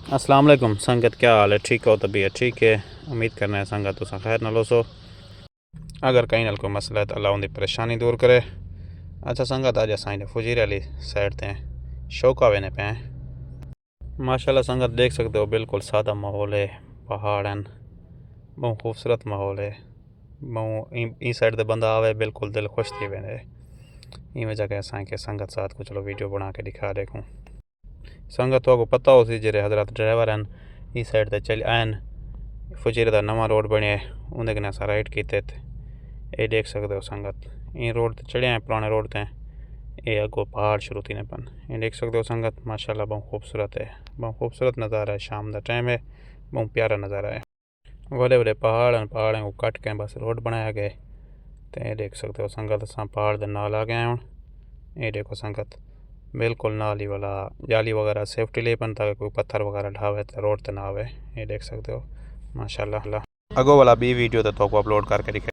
अस्सलाम वालेकुम संगत, क्या हाल है? ठीक हो? तबीयत ठीक है? उम्मीद करना है संगत तुसां खैर नाल सो। अगर कहीं नाल कोई मसला है तो अल्लाह उनकी परेशानी दूर करे। अच्छा संगत, अज असां फुजीरे वाली साइड ते शौका वेने पे माशाल्लाह संगत देख सकते हो, बिल्कुल सादा माहौल है, पहाड़ हैं, बहुत खूबसूरत माहौल है। बहुत ई साइड ते बंदा आवे बिल्कुल दिल खुश थी वेंदे। ई वजह के असां के संगत साथ को चलो वीडियो बना के दिखा देखूँ। संगत को पता हो सी जेरे हजरत ड्राइवर हैं ई साइड ते चल आन फुजीरे का नवा रोड बने उन्हें कन्नै असां राइट कीते ये देख सकते हो संगत। ई रोड ते चढ़े हैं पुराने रोड ते, ये अगो पहाड़ शुरू थी पन। ये देख सकते हो संगत, माशाल्लाह बहुत खूबसूरत है, बहुत खूबसूरत नज़ारा है। शाम का टाइम है, बहुत प्यारा नज़ारा है। बड़े बड़े पहाड़ हैं, पहाड़ों को कट के बस रोड बनाया गया। तो ये देख सकते हो संगत, असां पहाड़ के नाल आ गए हूँ। ये देखो संगत, बिल्कुल नाल ही वाला जाली वगैरह सेफ्टी ले पन, ताकि कोई पत्थर वगैरह ढावे तो रोड ते ना आवे। ये देख सकते हो माशाल्लाह। अगो वाला भी वीडियो तो अपलोड करके दिखे।